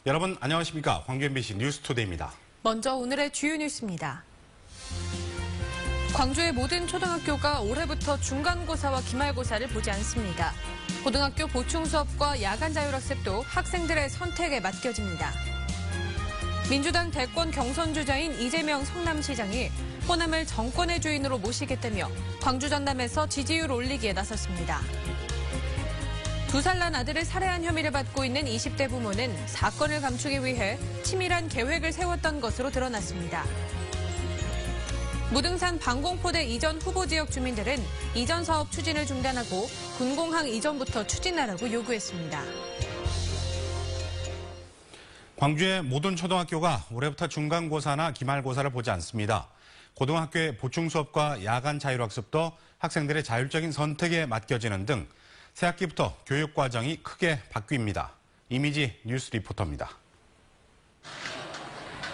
여러분 안녕하십니까? 광주 MBC 뉴스투데이입니다. 먼저 오늘의 주요 뉴스입니다. 광주의 모든 초등학교가 올해부터 중간고사와 기말고사를 보지 않습니다. 고등학교 보충수업과 야간 자율학습도 학생들의 선택에 맡겨집니다. 민주당 대권 경선 주자인 이재명 성남시장이 호남을 정권의 주인으로 모시겠다며 광주 전남에서 지지율 올리기에 나섰습니다. 2살 난 아들을 살해한 혐의를 받고 있는 20대 부모는 사건을 감추기 위해 치밀한 계획을 세웠던 것으로 드러났습니다. 무등산 방공포대 이전 후보 지역 주민들은 이전 사업 추진을 중단하고 군공항 이전부터 추진하라고 요구했습니다. 광주의 모든 초등학교가 올해부터 중간고사나 기말고사를 보지 않습니다. 고등학교의 보충수업과 야간 자율학습도 학생들의 자율적인 선택에 맡겨지는 등 새학기부터 교육과정이 크게 바뀝니다. 이미지 뉴스 리포터입니다.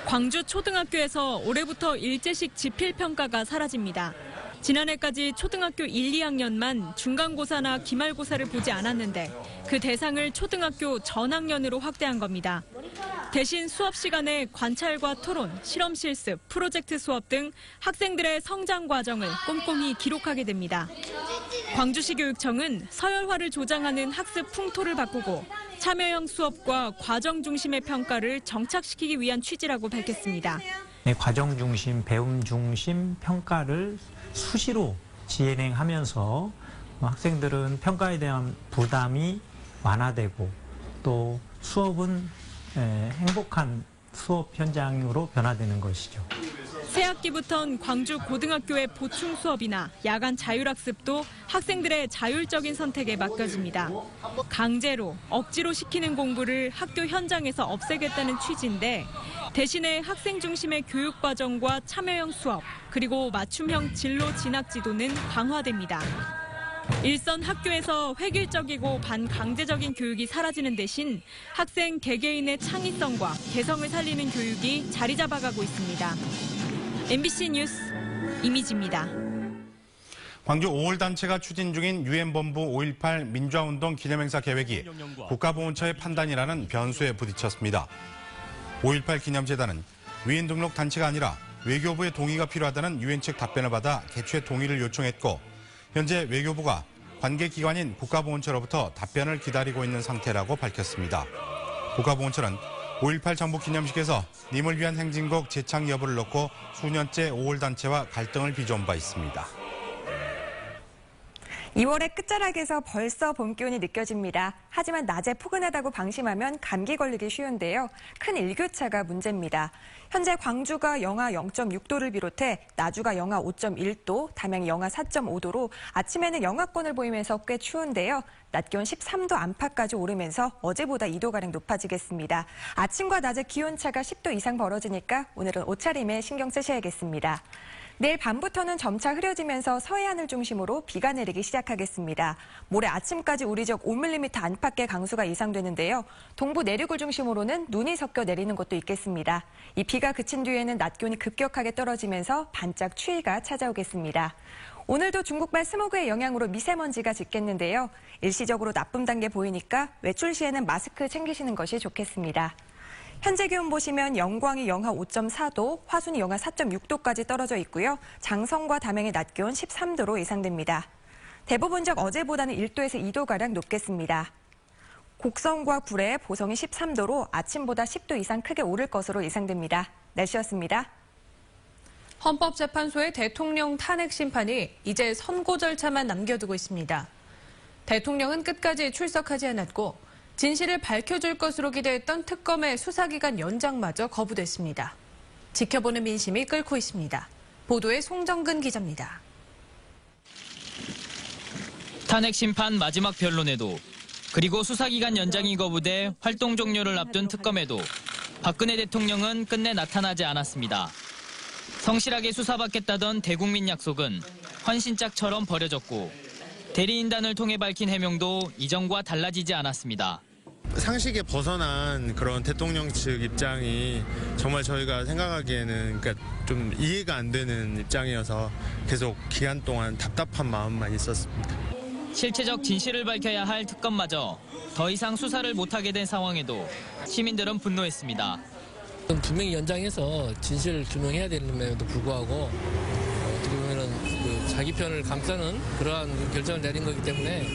광주 초등학교에서 올해부터 일제식 지필평가가 사라집니다. 지난해까지 초등학교 1, 2학년만 중간고사나 기말고사를 보지 않았는데 그 대상을 초등학교 전학년으로 확대한 겁니다. 대신 수업 시간에 관찰과 토론, 실험 실습, 프로젝트 수업 등 학생들의 성장 과정을 꼼꼼히 기록하게 됩니다. 광주시 교육청은 서열화를 조장하는 학습 풍토를 바꾸고 참여형 수업과 과정 중심의 평가를 정착시키기 위한 취지라고 밝혔습니다. 과정 중심, 배움 중심 평가를 수시로 진행하면서 학생들은 평가에 대한 부담이 완화되고 또 수업은 행복한 수업 현장으로 변화되는 것이죠. 새학기부터는 광주 고등학교의 보충 수업이나 야간 자율학습도 학생들의 자율적인 선택에 맡겨집니다. 강제로, 억지로 시키는 공부를 학교 현장에서 없애겠다는 취지인데 대신에 학생 중심의 교육과정과 참여형 수업, 그리고 맞춤형 진로 진학 지도는 강화됩니다. 일선 학교에서 획일적이고 반강제적인 교육이 사라지는 대신 학생 개개인의 창의성과 개성을 살리는 교육이 자리 잡아가고 있습니다. MBC 뉴스 이미지입니다. 광주 5월 단체가 추진 중인 유엔본부 5.18 민주화운동 기념행사 계획이 국가보훈처의 판단이라는 변수에 부딪혔습니다. 5.18 기념재단은 유엔 등록 단체가 아니라 외교부의 동의가 필요하다는 유엔 측 답변을 받아 개최 동의를 요청했고 현재 외교부가 관계기관인 국가보훈처로부터 답변을 기다리고 있는 상태라고 밝혔습니다. 국가보훈처는 5.18 정부 기념식에서 님을 위한 행진곡 재창 여부를 놓고 수년째 5월 단체와 갈등을 빚어온 바 있습니다. 2월의 끝자락에서 벌써 봄 기온이 느껴집니다. 하지만 낮에 포근하다고 방심하면 감기 걸리기 쉬운데요. 큰 일교차가 문제입니다. 현재 광주가 영하 0.6도를 비롯해 나주가 영하 5.1도, 담양이 영하 4.5도로 아침에는 영하권을 보이면서 꽤 추운데요. 낮 기온 13도 안팎까지 오르면서 어제보다 2도가량 높아지겠습니다. 아침과 낮의 기온차가 10도 이상 벌어지니까 오늘은 옷차림에 신경 쓰셔야겠습니다. 내일 밤부터는 점차 흐려지면서 서해안을 중심으로 비가 내리기 시작하겠습니다. 모레 아침까지 우리 지역 5mm 안팎의 강수가 예상되는데요. 동부 내륙을 중심으로는 눈이 섞여 내리는 곳도 있겠습니다. 이 비가 그친 뒤에는 낮 기온이 급격하게 떨어지면서 반짝 추위가 찾아오겠습니다. 오늘도 중국발 스모그의 영향으로 미세먼지가 짙겠는데요. 일시적으로 나쁨 단계 보이니까 외출 시에는 마스크 챙기시는 것이 좋겠습니다. 현재 기온 보시면 영광이 영하 5.4도, 화순이 영하 4.6도까지 떨어져 있고요. 장성과 담양의 낮 기온 13도로 예상됩니다. 대부분 지역 어제보다는 1도에서 2도가량 높겠습니다. 곡성과 구례, 보성이 13도로 아침보다 10도 이상 크게 오를 것으로 예상됩니다. 날씨였습니다. 헌법재판소의 대통령 탄핵 심판이 이제 선고 절차만 남겨두고 있습니다. 대통령은 끝까지 출석하지 않았고 진실을 밝혀줄 것으로 기대했던 특검의 수사기간 연장마저 거부됐습니다. 지켜보는 민심이 끓고 있습니다. 보도에 송정근 기자입니다. 탄핵 심판 마지막 변론에도 그리고 수사기간 연장이 거부돼 활동 종료를 앞둔 특검에도 박근혜 대통령은 끝내 나타나지 않았습니다. 성실하게 수사받겠다던 대국민 약속은 헌신짝처럼 버려졌고 대리인단을 통해 밝힌 해명도 이전과 달라지지 않았습니다. 상식에 벗어난 그런 대통령 측 입장이 정말 저희가 생각하기에는 좀 이해가 안 되는 입장이어서 계속 기간 동안 답답한 마음만 있었습니다. 실체적 진실을 밝혀야 할 특검마저 더 이상 수사를 못하게 된 상황에도 시민들은 분노했습니다. 분명히 연장해서 진실을 규명해야 되는데도 불구하고 어떻게 보면은 자기 편을 감싸는 그러한 결정을 내린 거기 때문에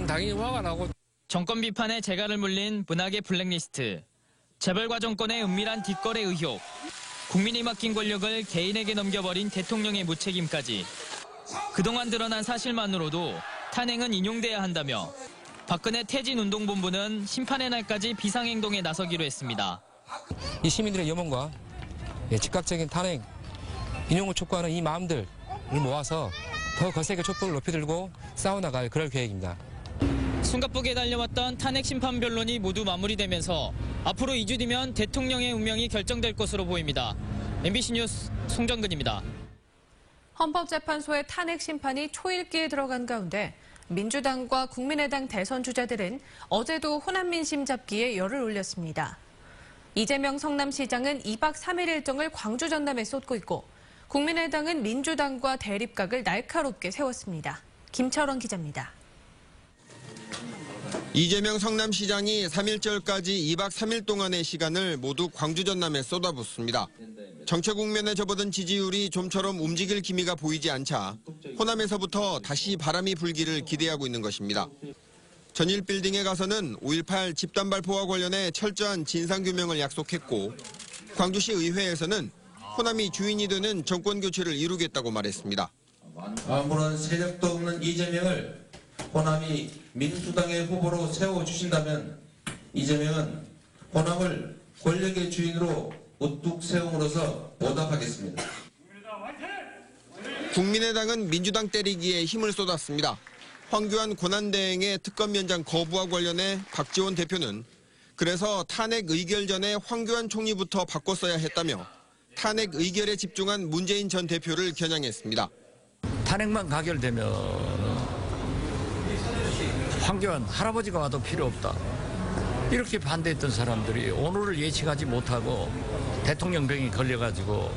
당연히 화가 나고. 정권 비판에 재갈을 물린 문학의 블랙리스트, 재벌과 정권의 은밀한 뒷거래 의혹, 국민이 맡긴 권력을 개인에게 넘겨버린 대통령의 무책임까지 그동안 드러난 사실만으로도 탄핵은 인용돼야 한다며 박근혜 퇴진운동본부는 심판의 날까지 비상행동에 나서기로 했습니다. 이 시민들의 염원과 즉각적인 탄핵, 인용을 촉구하는 이 마음들을 모아서 더 거세게 촛불을 높이 들고 싸워나갈 그럴 계획입니다. 숨가쁘게 달려왔던 탄핵 심판 변론이 모두 마무리되면서 앞으로 2주 뒤면 대통령의 운명이 결정될 것으로 보입니다. MBC 뉴스 송정근입니다. 헌법재판소의 탄핵 심판이 초읽기에 들어간 가운데 민주당과 국민의당 대선 주자들은 어제도 호남 민심 잡기에 열을 올렸습니다. 이재명 성남시장은 2박 3일 일정을 광주 전남에 쏟고 있고 국민의당은 민주당과 대립각을 날카롭게 세웠습니다. 김철원 기자입니다. 이재명 성남시장이 3.1절까지 2박 3일 동안의 시간을 모두 광주 전남에 쏟아붓습니다. 정체 국면에 접어든 지지율이 좀처럼 움직일 기미가 보이지 않자 호남에서부터 다시 바람이 불기를 기대하고 있는 것입니다. 전일 빌딩에 가서는 5.18 집단 발포와 관련해 철저한 진상규명을 약속했고 광주시 의회에서는 호남이 주인이 되는 정권 교체를 이루겠다고 말했습니다. 아무런 세력도 없는 이재명을 호남이 민주당의 후보로 세워주신다면 이재명은 호남을 권력의 주인으로 우뚝 세움으로써 보답하겠습니다. 국민의당은 민주당 때리기에 힘을 쏟았습니다. 황교안 권한대행의 특검 연장 거부와 관련해 박지원 대표는 그래서 탄핵 의결 전에 황교안 총리부터 바꿨어야 했다며 탄핵 의결에 집중한 문재인 전 대표를 겨냥했습니다. 탄핵만 가결되면 황교안 할아버지가 와도 필요 없다. 이렇게 반대했던 사람들이 오늘을 예측하지 못하고 대통령병이 걸려가지고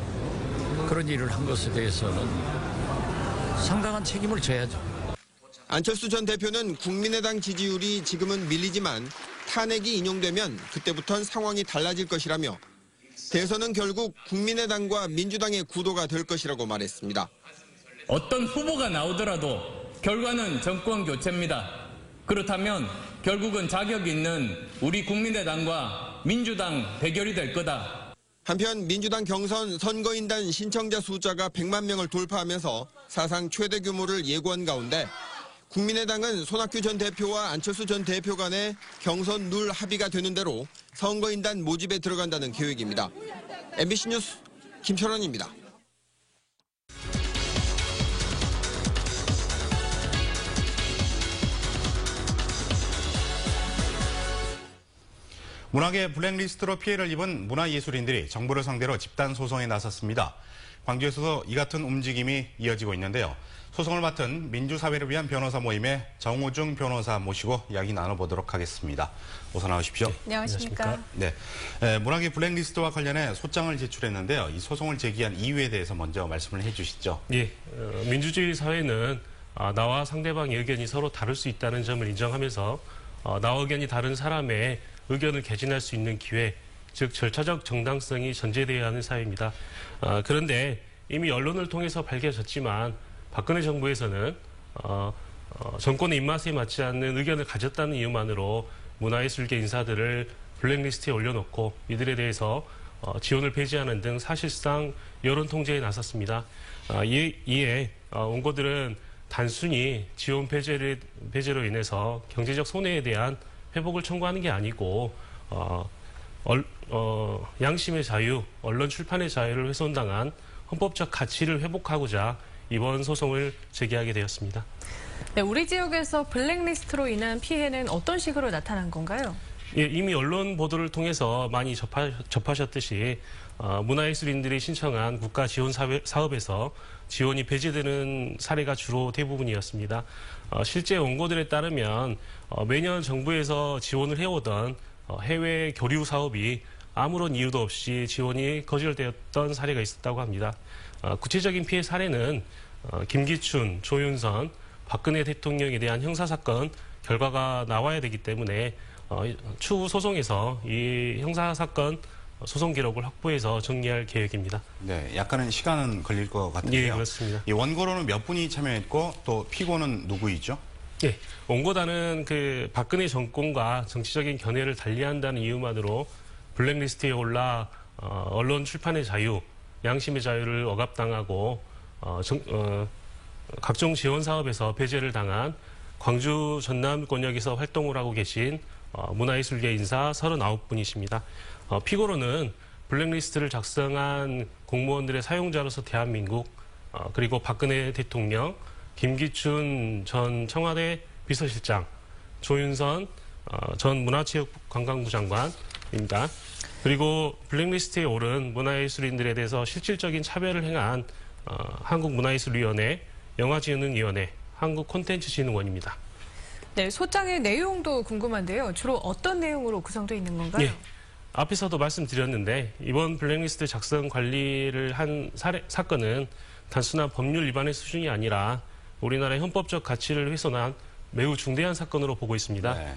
그런 일을 한 것에 대해서는 상당한 책임을 져야죠. 안철수 전 대표는 국민의당 지지율이 지금은 밀리지만 탄핵이 인용되면 그때부터는 상황이 달라질 것이라며 대선은 결국 국민의당과 민주당의 구도가 될 것이라고 말했습니다. 어떤 후보가 나오더라도 결과는 정권 교체입니다. 그렇다면 결국은 자격 있는 우리 국민의당과 민주당 대결이 될 거다. 한편 민주당 경선 선거인단 신청자 숫자가 100만 명을 돌파하면서 사상 최대 규모를 예고한 가운데 국민의당은 손학규 전 대표와 안철수 전 대표 간의 경선 룰 합의가 되는 대로 선거인단 모집에 들어간다는 계획입니다. MBC 뉴스 김철원입니다. 문학의 블랙리스트로 피해를 입은 문화예술인들이 정부를 상대로 집단 소송에 나섰습니다. 광주에서도 이 같은 움직임이 이어지고 있는데요. 소송을 맡은 민주사회를 위한 변호사 모임의 정우중 변호사 모시고 이야기 나눠보도록 하겠습니다. 어서 나오십시오. 네, 안녕하십니까. 네, 문학의 블랙리스트와 관련해 소장을 제출했는데요. 이 소송을 제기한 이유에 대해서 먼저 말씀을 해주시죠. 예, 민주주의 사회는 나와 상대방의 의견이 서로 다를 수 있다는 점을 인정하면서 나와 의견이 다른 사람의 의견을 개진할 수 있는 기회, 즉 절차적 정당성이 전제되어야 하는 사회입니다. 그런데 이미 언론을 통해서 밝혀졌지만 박근혜 정부에서는 정권의 입맛에 맞지 않는 의견을 가졌다는 이유만으로 문화예술계 인사들을 블랙리스트에 올려놓고 이들에 대해서 지원을 폐지하는 등 사실상 여론 통제에 나섰습니다. 이에 원고들은 단순히 지원 폐지로 인해서 경제적 손해에 대한 회복을 청구하는 게 아니고 양심의 자유, 언론 출판의 자유를 훼손당한 헌법적 가치를 회복하고자 이번 소송을 제기하게 되었습니다. 네, 우리 지역에서 블랙리스트로 인한 피해는 어떤 식으로 나타난 건가요? 예, 이미 언론 보도를 통해서 많이 접하셨듯이 문화예술인들이 신청한 국가 지원 사업에서 지원이 폐지되는 사례가 주로 대부분이었습니다. 실제 원고들에 따르면 매년 정부에서 지원을 해오던 해외 교류 사업이 아무런 이유도 없이 지원이 거절되었던 사례가 있었다고 합니다. 구체적인 피해 사례는 김기춘, 조윤선, 박근혜 대통령에 대한 형사사건 결과가 나와야 되기 때문에 추후 소송에서 이 형사사건 소송 기록을 확보해서 정리할 계획입니다. 네, 약간은 시간은 걸릴 것 같은데요. 예, 그렇습니다. 이 원고로는 몇 분이 참여했고 또 피고는 누구이죠? 예, 원고단은 그 박근혜 정권과 정치적인 견해를 달리한다는 이유만으로 블랙리스트에 올라 언론 출판의 자유, 양심의 자유를 억압당하고 각종 지원 사업에서 배제를 당한 광주 전남 권역에서 활동을 하고 계신 문화예술계 인사 39분이십니다. 피고로는 블랙리스트를 작성한 공무원들의 사용자로서 대한민국, 그리고 박근혜 대통령, 김기춘 전 청와대 비서실장, 조윤선 전 문화체육관광부 장관입니다. 그리고 블랙리스트에 오른 문화예술인들에 대해서 실질적인 차별을 행한 한국문화예술위원회, 영화진흥위원회, 한국콘텐츠진흥원입니다. 네, 소장의 내용도 궁금한데요. 주로 어떤 내용으로 구성되어 있는 건가요? 예, 앞에서도 말씀드렸는데 이번 블랙리스트 작성 관리를 한 사건은 단순한 법률 위반의 수준이 아니라 우리나라의 헌법적 가치를 훼손한 매우 중대한 사건으로 보고 있습니다. 네.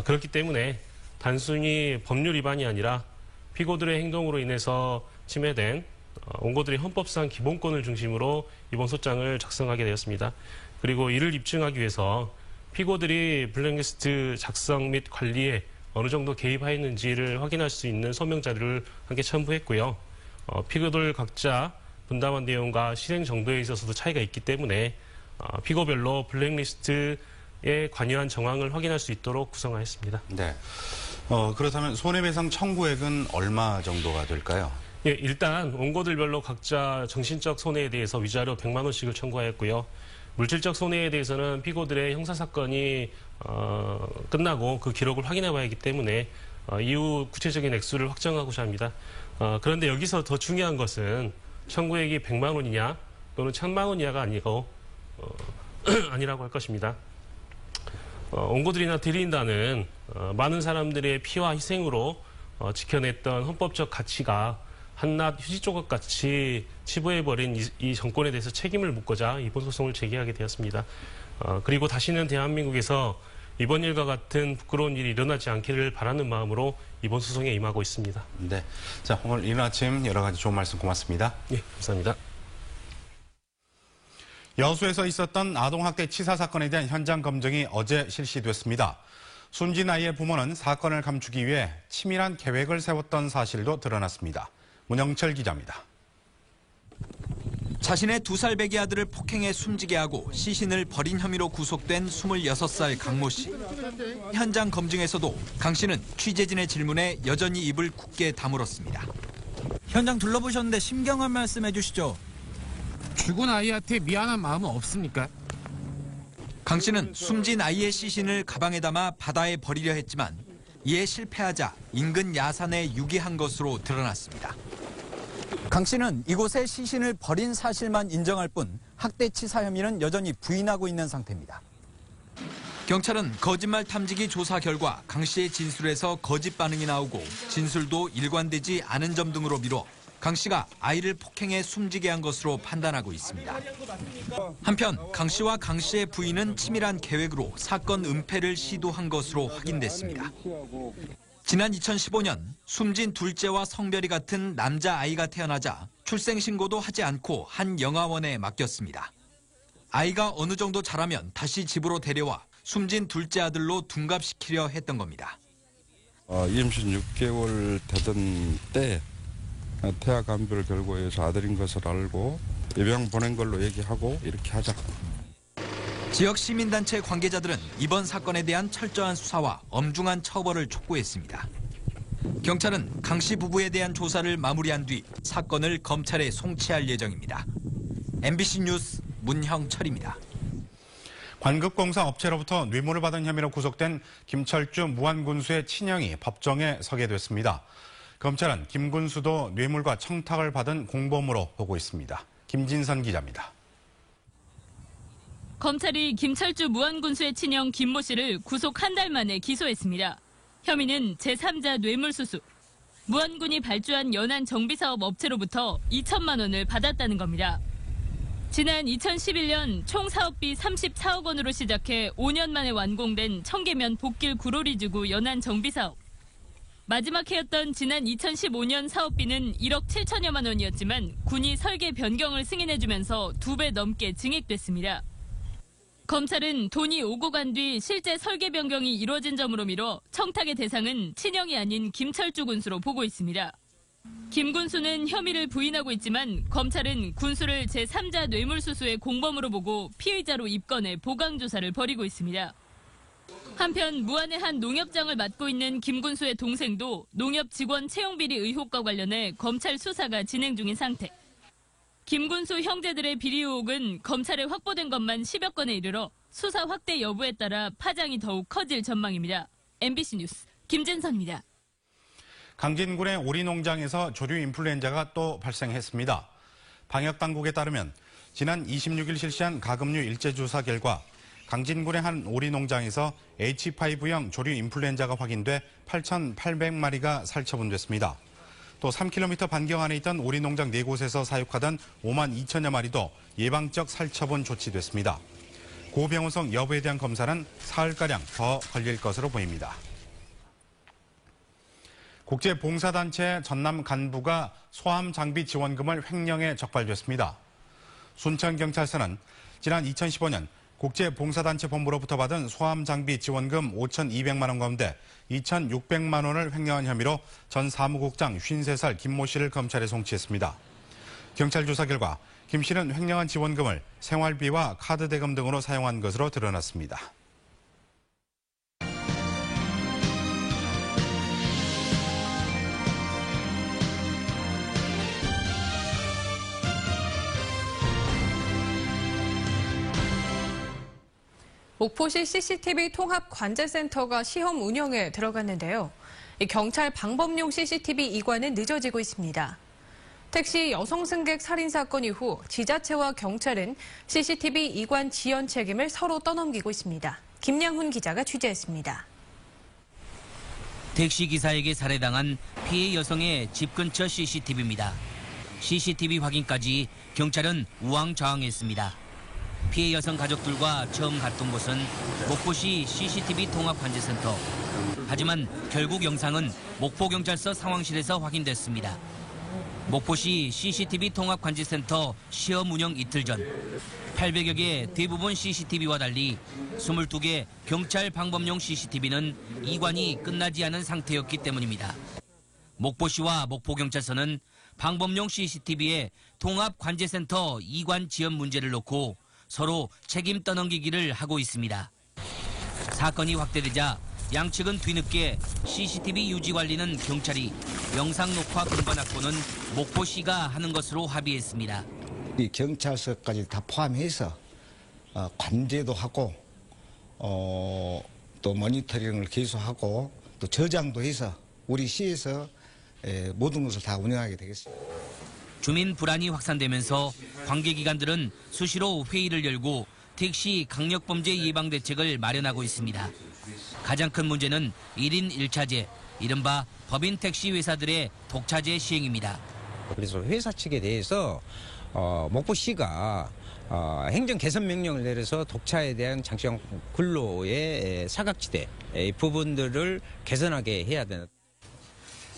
그렇기 때문에 단순히 법률 위반이 아니라 피고들의 행동으로 인해서 침해된 원고들의 헌법상 기본권을 중심으로 이번 소장을 작성하게 되었습니다. 그리고 이를 입증하기 위해서 피고들이 블랙리스트 작성 및 관리에 어느 정도 개입하였는지를 확인할 수 있는 소명 자료를 함께 첨부했고요. 피고들 각자 분담한 내용과 실행 정도에 있어서도 차이가 있기 때문에 피고별로 블랙리스트에 관여한 정황을 확인할 수 있도록 구성하였습니다. 네. 그렇다면 손해배상 청구액은 얼마 정도가 될까요? 예, 일단 원고들별로 각자 정신적 손해에 대해서 위자료 100만 원씩을 청구하였고요. 물질적 손해에 대해서는 피고들의 형사사건이 끝나고 그 기록을 확인해 봐야 하기 때문에 이후 구체적인 액수를 확정하고자 합니다. 그런데 여기서 더 중요한 것은 청구액이 100만 원이냐 또는 1000만 원 이하가 아니고 아니라고 할 것입니다. 원고들이나 대리인단은 많은 사람들의 피와 희생으로 지켜냈던 헌법적 가치가 한낱 휴지 조각같이 치부해버린 이 정권에 대해서 책임을 묻고자 이번 소송을 제기하게 되었습니다. 그리고 다시는 대한민국에서 이번 일과 같은 부끄러운 일이 일어나지 않기를 바라는 마음으로 이번 소송에 임하고 있습니다. 네. 자, 오늘 이른 아침 여러 가지 좋은 말씀 고맙습니다. 예, 감사합니다. 여수에서 있었던 아동학대 치사 사건에 대한 현장 검증이 어제 실시됐습니다. 숨진 아이의 부모는 사건을 감추기 위해 치밀한 계획을 세웠던 사실도 드러났습니다. 문영철 기자입니다. 자신의 2살 배기 아들을 폭행해 숨지게 하고 시신을 버린 혐의로 구속된 26살 강모 씨. 현장 검증에서도 강 씨는 취재진의 질문에 여전히 입을 굳게 다물었습니다. 현장 둘러보셨는데 심경한 말씀 해주시죠. 죽은 아이한테 미안한 마음은 없습니까? 강 씨는 숨진 아이의 시신을 가방에 담아 바다에 버리려 했지만 이에 실패하자 인근 야산에 유기한 것으로 드러났습니다. 강 씨는 이곳에 시신을 버린 사실만 인정할 뿐 학대치사 혐의는 여전히 부인하고 있는 상태입니다. 경찰은 거짓말 탐지기 조사 결과 강 씨의 진술에서 거짓 반응이 나오고 진술도 일관되지 않은 점 등으로 미뤄 강 씨가 아이를 폭행해 숨지게 한 것으로 판단하고 있습니다. 한편 강 씨와 강 씨의 부인은 치밀한 계획으로 사건 은폐를 시도한 것으로 확인됐습니다. 지난 2015년 숨진 둘째와 성별이 같은 남자아이가 태어나자 출생신고도 하지 않고 한 영아원에 맡겼습니다. 아이가 어느 정도 자라면 다시 집으로 데려와 숨진 둘째 아들로 둔갑시키려 했던 겁니다. 임신 6개월 되던 때 태아 감별을 결과해서 아들인 것을 알고 입양 보낸 걸로 얘기하고 이렇게 하자. 지역 시민단체 관계자들은 이번 사건에 대한 철저한 수사와 엄중한 처벌을 촉구했습니다. 경찰은 강 씨 부부에 대한 조사를 마무리한 뒤 사건을 검찰에 송치할 예정입니다. MBC 뉴스 문형철입니다. 관급공사 업체로부터 뇌물을 받은 혐의로 구속된 김철주 무안군수의 친형이 법정에 서게 됐습니다. 검찰은 김 군수도 뇌물과 청탁을 받은 공범으로 보고 있습니다. 김진선 기자입니다. 검찰이 김철주 무안군수의 친형 김모 씨를 구속 한 달 만에 기소했습니다. 혐의는 제3자 뇌물수수. 무안군이 발주한 연안 정비사업 업체로부터 2천만 원을 받았다는 겁니다. 지난 2011년 총 사업비 34억 원으로 시작해 5년 만에 완공된 청계면 복길 구로리지구 연안 정비사업. 마지막 해였던 지난 2015년 사업비는 1억 7천여만 원이었지만 군이 설계 변경을 승인해주면서 2배 넘게 증액됐습니다. 검찰은 돈이 오고 간 뒤 실제 설계 변경이 이루어진 점으로 미뤄 청탁의 대상은 친형이 아닌 김철주 군수로 보고 있습니다. 김 군수는 혐의를 부인하고 있지만 검찰은 군수를 제3자 뇌물수수의 공범으로 보고 피의자로 입건해 보강조사를 벌이고 있습니다. 한편 무안의 한 농협장을 맡고 있는 김 군수의 동생도 농협 직원 채용비리 의혹과 관련해 검찰 수사가 진행 중인 상태. 김 군수 형제들의 비리 의혹은 검찰에 확보된 것만 10여 건에 이르러 수사 확대 여부에 따라 파장이 더욱 커질 전망입니다. MBC 뉴스 김진선입니다. 강진군의 오리농장에서 조류 인플루엔자가 또 발생했습니다. 방역당국에 따르면 지난 26일 실시한 가금류 일제조사 결과 강진군의 한 오리농장에서 H5형 조류 인플루엔자가 확인돼 8,800마리가 살처분됐습니다. 또 3km 반경 안에 있던 오리농장 4곳에서 사육하던 5만 2천여 마리도 예방적 살처분 조치됐습니다. 고병원성 여부에 대한 검사는 사흘가량 더 걸릴 것으로 보입니다. 국제봉사단체 전남 간부가 소함 장비 지원금을 횡령해 적발됐습니다. 순천경찰서는 지난 2015년 국제봉사단체 본부로부터 받은 소함 장비 지원금 5,200만 원 가운데 2,600만 원을 횡령한 혐의로 전 사무국장 53살 김모 씨를 검찰에 송치했습니다. 경찰 조사 결과 김 씨는 횡령한 지원금을 생활비와 카드 대금 등으로 사용한 것으로 드러났습니다. 목포시 CCTV 통합관제센터가 시험 운영에 들어갔는데요. 경찰 방범용 CCTV 이관은 늦어지고 있습니다. 택시 여성 승객 살인 사건 이후 지자체와 경찰은 CCTV 이관 지연 책임을 서로 떠넘기고 있습니다. 김양훈 기자가 취재했습니다. 택시기사에게 살해당한 피해 여성의 집 근처 CCTV입니다. CCTV 확인까지 경찰은 우왕좌왕했습니다. 피해 여성 가족들과 처음 갔던 곳은 목포시 CCTV 통합관제센터. 하지만 결국 영상은 목포경찰서 상황실에서 확인됐습니다. 목포시 CCTV 통합관제센터 시험 운영 이틀 전 800여 개 대부분 CCTV와 달리 22개 경찰 방범용 CCTV는 이관이 끝나지 않은 상태였기 때문입니다. 목포시와 목포경찰서는 방범용 CCTV의 통합관제센터 이관 지연 문제를 놓고 서로 책임 떠넘기기를 하고 있습니다. 사건이 확대되자 양측은 뒤늦게 CCTV 유지 관리는 경찰이, 영상 녹화 공간 확보는 목포시가 하는 것으로 합의했습니다. 이 경찰서까지 다 포함해서 관제도 하고 또 모니터링을 계속하고 또 저장도 해서 우리 시에서 모든 것을 다 운영하게 되겠습니다. 주민 불안이 확산되면서 관계기관들은 수시로 회의를 열고 택시 강력범죄 예방 대책을 마련하고 있습니다. 가장 큰 문제는 1인 1차제, 이른바 법인 택시 회사들의 독차제 시행입니다. 그래서 회사 측에 대해서 목포시가 행정 개선 명령을 내려서 독차에 대한 장시형 근로의 사각지대 부분들을 개선하게 해야 되는.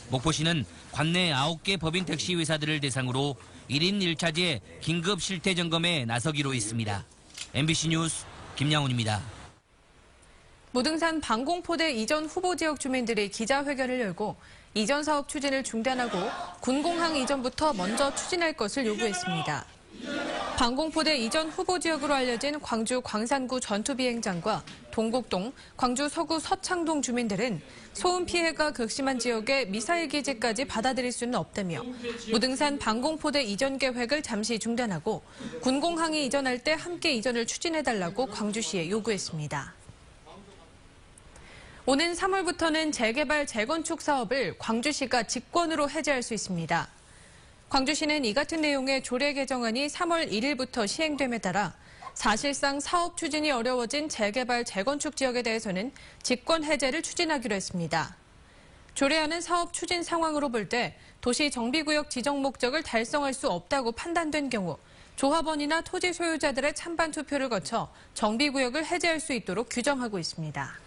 목포시는 관내 9개 법인 택시 회사들을 대상으로 1인 1차제 긴급 실태 점검에 나서기로 했습니다. MBC 뉴스 김양훈입니다. 무등산 방공포대 이전 후보 지역 주민들이 기자회견을 열고 이전 사업 추진을 중단하고 군공항 이전부터 먼저 추진할 것을 요구했습니다. 방공포대 이전 후보 지역으로 알려진 광주 광산구 전투비행장과 동곡동, 광주 서구 서창동 주민들은 소음 피해가 극심한 지역에 미사일 기지까지 받아들일 수는 없다며 무등산 방공포대 이전 계획을 잠시 중단하고 군공항이 이전할 때 함께 이전을 추진해달라고 광주시에 요구했습니다. 오는 3월부터는 재개발, 재건축 사업을 광주시가 직권으로 해제할 수 있습니다. 광주시는 이 같은 내용의 조례 개정안이 3월 1일부터 시행됨에 따라 사실상 사업 추진이 어려워진 재개발, 재건축 지역에 대해서는 직권 해제를 추진하기로 했습니다. 조례안은 사업 추진 상황으로 볼 때 도시 정비구역 지정 목적을 달성할 수 없다고 판단된 경우 조합원이나 토지 소유자들의 찬반 투표를 거쳐 정비구역을 해제할 수 있도록 규정하고 있습니다.